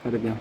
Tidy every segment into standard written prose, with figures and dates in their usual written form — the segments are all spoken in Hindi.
कर दिया।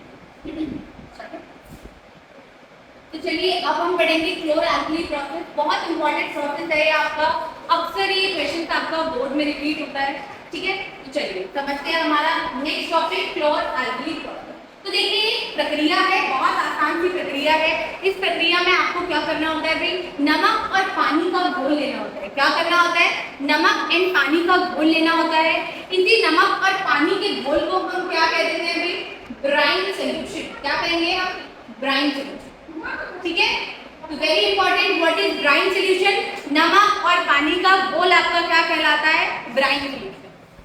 तो चलिए अब हम पढ़ेंगे क्लोर-एल्कली प्रोसेस। बहुत इंपॉर्टेंट प्रोसेस है आपका, अक्सर ये क्वेश्चन आपका बोर्ड में रिपीट होता है। ठीक है, तो चलिए समझते हैं हमारा नेक्स्ट टॉपिक क्लोर-एल्कली प्रोसेस। तो देखिए ये प्रक्रिया है, बहुत आसान सी प्रक्रिया है। इस प्रक्रिया में आपको क्या करना होता है भाई, नमक और पानी का घोल लेना होता है। क्या करना होता है, नमक एंड पानी का घोल लेना होता है। इसी नमक और पानी के घोल को हम क्या कह देते हैं भाई, ब्राइन सोल्यूशन। क्या कहेंगे हम, ब्राइन सोल्यूशन। ठीक है, तो very important, what is brine solution, नमक और पानी का घोल आपका क्या कहलाता है, ब्राइन सोल्यूशन।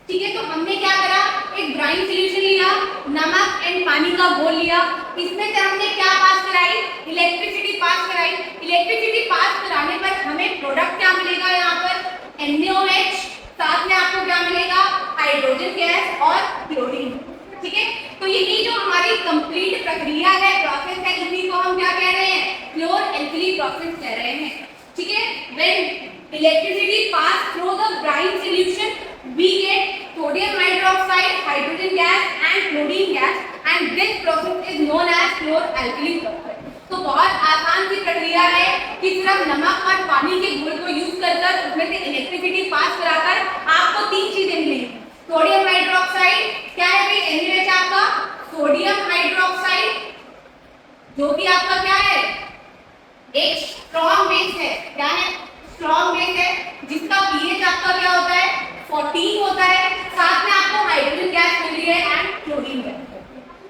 ठीक है, तो हमने क्या करा, एक ब्राइन सोल्यूशन लिया, नमक एंड पानी का घोल लिया, इसमें से हमने क्या पास कराई, इलेक्ट्रिसिटी पास कराई। इलेक्ट्रिसिटी पास कराने पर हमें प्रोडक्ट क्या मिलेगा, यहाँ पर NaOH, साथ में आपको क्या मिलेगा, हाइड्रोजन गैस और क्लोरीन। ठीक है, तो यही जो हमारी कंप्लीट प्रक्रिया है, प्रोसेस है, इसी को हम क्या कह रहे हैं, क्लोर-एल्कली प्रोसेस कह रहे हैं। ठीक है, when electricity pass through the brine solution we get sodium hydroxide, hydrogen gas and chlorine gas, and this process is known as chlor-alkali process। तो बहुत आसान सी प्रक्रिया है कि सिर्फ नमक और पानी के घोल को यूज कर उसमें से इलेक्ट्रिसिटी पास कराकर आपको तीन चीजें मिलेंगी। सोडियम हाइड्रोक्साइड, क्या है भाई, NaOH आपका सोडियम हाइड्रोक्साइड, जो कि आपका क्या है, एक स्ट्रॉन्ग बेस है। क्या है, स्ट्रॉन्ग बेस है, जिसका पीएच आपका क्या होता है, 14 होता है। साथ में आपको हाइड्रोजन गैस मिल रही है एंड क्लोरीन गैस।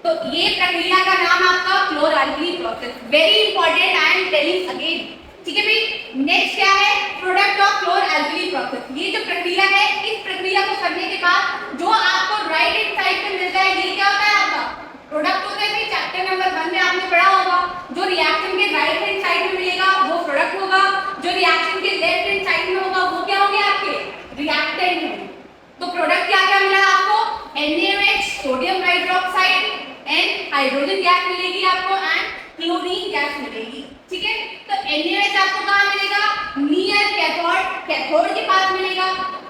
तो ये प्रक्रिया का नाम आपका chlor alkali process. Very important, I am telling again. ठीक है भाई, नेक्स्ट क्या है, प्रोडक्ट ऑफ क्लोर-एल्कली प्रोसेस। ये जो प्रक्रिया है, इस प्रक्रिया को करने के बाद जो आपको राइट हैंड साइड पे मिलता है, ये क्या होता है, आपका प्रोडक्ट होता है। भाई चैप्टर नंबर 1 में आपने पढ़ा होगा, जो रिएक्शन के राइट हैंड साइड में मिलेगा वो प्रोडक्ट होगा, जो रिएक्शन के लेफ्ट हैंड साइड में होगा वो क्या होंगे, आपके रिएक्टेंट होंगे। तो प्रोडक्ट क्या क्या मिला आपको, NaOH, sodium hydroxide and hydrogen gas मिलेगी आपको एंड क्लोरीन गैस मिलेगी। ठीक है, तो NaOH आपको कहाँ मिलेगा, नियर कैथोड, कैथोड के पास मिलेगा।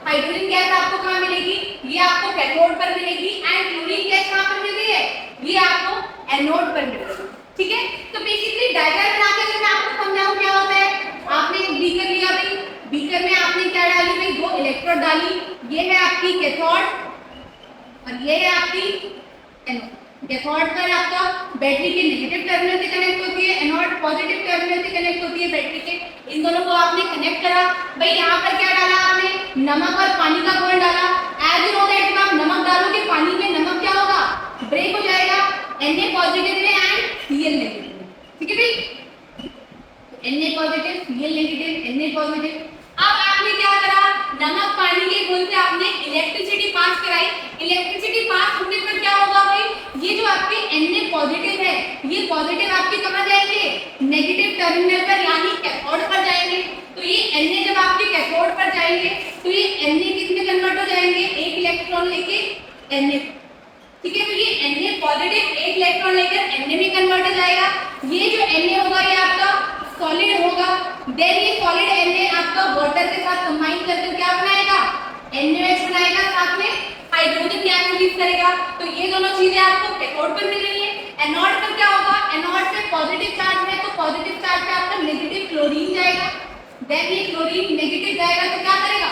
हाइड्रोजन गैस आपको कहाँ मिलेगी, ये आपको कैथोड पर मिलेगी एंड क्लोरीन गैस कहाँ पर मिल रही है, ये आपको एनोड पर मिलेगी। ठीक है, तो बेसिकली डायग्राम बना के मैं आपको समझाऊं क्या होता है। आपने एक बीकर लिया भाई, बीकर में आपने क्या डाली भाई, 2 इलेक्ट्रोड डाली। ये है आपकी कैथोड और ये है आपकी एनोड। कैथोड पर आपका बैटरी के नेगेटिव टर्मिनल से कनेक्ट होती है, एनोड पॉजिटिव टर्मिनल से कनेक्ट होती है बैटरी के। इन दोनों को आपने कनेक्ट करा भाई, यहाँ पर क्या डाला आपने, नमक और पानी का घोल डाला। एज यू नो दैट, आप नमक डालोगे पानी में, नमक क्या होगा, ब्रेक हो जाएगा Na पॉजिटिव में एंड Cl नेगेटिव में। ठीक है भाई, Na positive, Cl negative, Na positive. अब आपने क्या करा, नमक पानी के घोल से आपने इलेक्ट्रिसिटी पास कराई। इलेक्ट्रिसिटी पास होने पर क्या होगा भाई, ये जो आपके Na पॉजिटिव है, ये पॉजिटिव आपके कहाँ जाएंगे, नेगेटिव टर्मिनल पर यानी कैथोड पर जाएंगे। तो ये Na जब आपके कैथोड पर जाएंगे तो ये Na किस में कन्वर्ट हो जाएंगे, एक इलेक्ट्रॉन लेके Na। ठीक है, तो ये Na पॉजिटिव एक इलेक्ट्रॉन लेकर Na में कन्वर्ट हो जाएगा। ये जो Na होगा ये आपका सॉलिड होगा। देन ये सॉलिड Na आपका वाटर के साथ कंबाइन करके क्या बनाएगा, NaOH बनाएगा, साथ में हाइड्रोजन गैस रिलीज करेगा। तो ये दोनों चीजें आपको कैथोड पर मिल रही है। एनोड पर क्या होगा, एनोड पे पॉजिटिव चार्ज है, तो पॉजिटिव चार्ज पे आपका नेगेटिव क्लोरीन जाएगा। देन ये क्लोरीन नेगेटिव जाएगा तो क्या करेगा,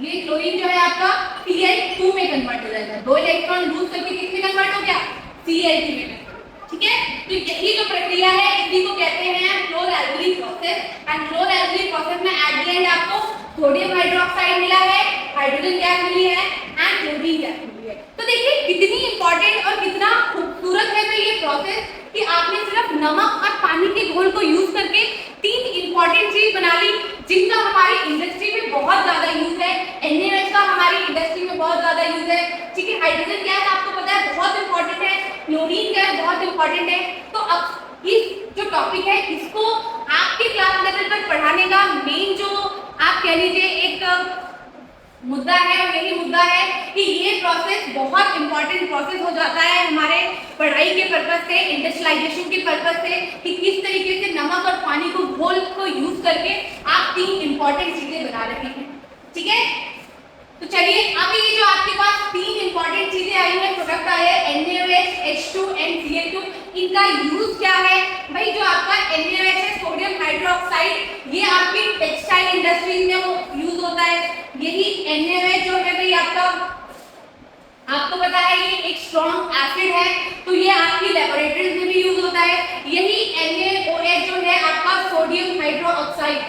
ये क्लोरीन जो है आपका Cl2 में कन्वर्ट हो जाएगा। 2 इलेक्ट्रॉन लूज करके किसमें कन्वर्ट हो गया, Cl3 में। ठीक है, तो यही जो प्रक्रिया है इसी को कहते हैं क्लोर-एल्कली प्रोसेस। एंड क्लोर-एल्कली प्रोसेस में एट द एंड आपको सोडियम हाइड्रोक्साइड मिला है, हाइड्रोजन गैस मिली है एंड क्लोरीन गैस मिली है। तो देखिए कितनी इंपॉर्टेंट और कितना खूबसूरत है तो ये प्रोसेस कि आपने सिर्फ नमक और पानी के घोल को यूज करके 3 इंपॉर्टेंट चीज बना ली, जिनका हमारी इंडस्ट्री में बहुत ज्यादा यूज है। NaOH का हमारी इंडस्ट्री में बहुत ज्यादा यूज है। ठीक है, हाइड्रोजन गैस आपको पता है बहुत इंपॉर्टेंट है, क्लोरीन गैस बहुत इंपॉर्टेंट है। तो अब इस जो टॉपिक है इसको आपके क्लास लेवल पर पढ़ाने का मेन जो आप कह लीजिए एक मुद्दा है, यही मुद्दा है कि ये प्रोसेस बहुत इंपॉर्टेंट प्रोसेस हो जाता है हमारे पढ़ाई के पर्पज से, इंडस्ट्रियलाइजेशन के पर्पज से, कि किस तरीके से नमक और पानी को घोल को यूज करके आप 3 इंपॉर्टेंट चीजें बना रहे हैं। ठीक है, तो चलिए अब ये जो आपके पास 3 इंपॉर्टेंट चीजें आई हैं, प्रोडक्ट आए हैं NaOH, क्या है भाई, जो आपका NaOH है, सोडियम हाइड्रोक्साइड, ये आपकी टेक्सटाइल इंडस्ट्रीज में यूज होता है। यही NaOH जो है भाई आपका, आपको पता है ये एक स्ट्रॉन्ग एसिड है, तो ये आपकी लेबोरेटरीज में भी यूज होता है। यही NaOH जो है आपका सोडियम हाइड्रोक्साइड,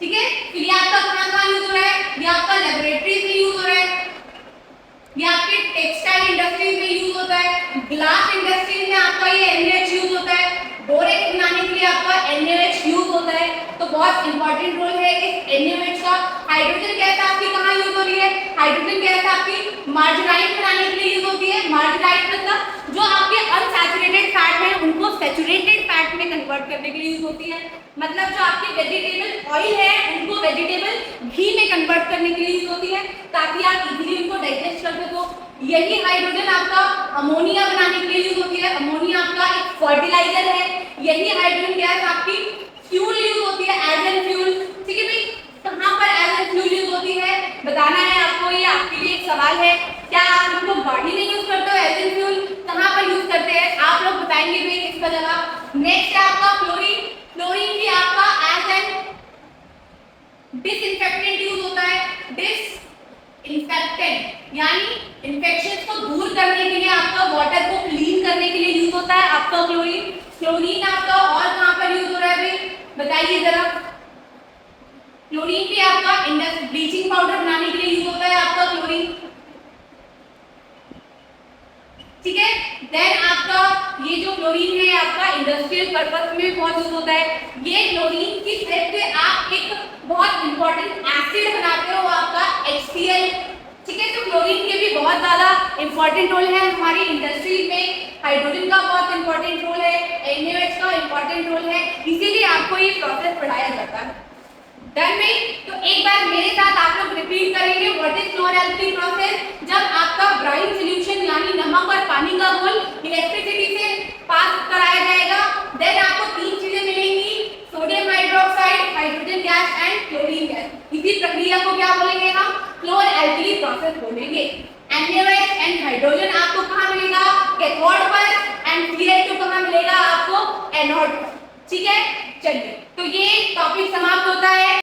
ठीक है, तो ये आपका कहां यूज हो रहा है, ये आपका लेबोरेटरीज में यूज हो रहा है, ये आपके टेक्सटाइल इंडस्ट्रीज में यूज होता है, ग्लास इंडस्ट्रीज में आपका ये NaOH यूज होता है, बोरेक्स बनाने के लिए आपका NaOH यूज होता है। तो बहुत इंपॉर्टेंट रोल है इस NaOH का। हाइड्रोजन गैस आपकी कहाँ यूज हो रही है, हाइड्रोजन गैस आपकी मार्जराइट बनाने के लिए यूज होती है। मार्जराइट मतलब जो आपके अनसैचुरेटेड फैट है उनको सैचुरेटेड फैट में कन्वर्ट करने के लिए यूज होती है। मतलब जो आपके वेजिटेबल ऑयल है उनको वेजिटेबल घी में कन्वर्ट करने के लिए यूज होती है, ताकि आप इजीली उनको डाइजेस्ट कर सको। यही हाइड्रोजन आपका अमोनिया बनाने के लिए यूज होती है। अमोनिया आपका एक फर्टिलाइजर है। यही हाइड्रोजन गैस आपकी फ्यूल यूज होती है, एज एन फ्यूल। ठीक है भाई, कहाँ पर एज एन फ्यूल यूज होती है बताना है आपको, ये आपके लिए एक सवाल है। क्या आप उनको गाड़ी में यूज करते हो एज एन फ्यूल, कहाँ पर यूज करते हैं आप लोग बताएंगे भाई इसका जवाब। नेक्स्ट है आपका क्लोरीन। क्लोरीन भी आपका एज एन डिसइंफेक्टेंट यूज होता है। डिसइंफेक्टेंट यानी इन्फेक्शन को दूर करने के लिए, आपका वाटर को क्लीन करने के लिए यूज होता है आपका क्लोरीन। क्लोरीन आपका और कहां पर यूज हो रहा है भाई बताइए जरा। क्लोरीन भी आपका ब्लीचिंग पाउडर बनाने के लिए यूज होता है आपका क्लोरीन, ठीक है। देन आपका ये जो क्लोरीन है आपका इंडस्ट्रियल पर्पस में बहुत यूज होता है। ये क्लोरीन की हेल्प से आप एक बहुत इंपॉर्टेंट एसिड बनाते हो आपका HCl, ठीक है। तो क्लोरीन के भी बहुत ज्यादा इंपॉर्टेंट रोल है हमारी इंडस्ट्री में। हाइड्रोजन का बहुत इंपॉर्टेंट रोल है, NaOH का इंपॉर्टेंट रोल है, इसीलिए आपको ये प्रोसेस पढ़ाया जाता है। डन में तो एक बार मेरे साथ आप लोग रिपीट करेंगे व्हाट इज क्लोरल प्रोसेस। जब आपका ब्राइन सॉल्यूशन यानी नमक और पानी का घोल इलेक्ट्रिसिटी से पास कराया जाएगा, देन आपको तीन चीजें मिलेंगी, sodium hydroxide, hydrogen gas and chlorine gas. इसी प्रक्रिया को क्या बोलेंगे हम, क्लोरल प्रोसेस बोलेंगे। NaOH एंड हाइड्रोजन आपको कहां मिलेगा, कैथोड पर, एंड Cl2 कहां मिलेगा आपको, एनोड पर, ठीक है। चलिए तो ये टॉपिक समाप्त होता है।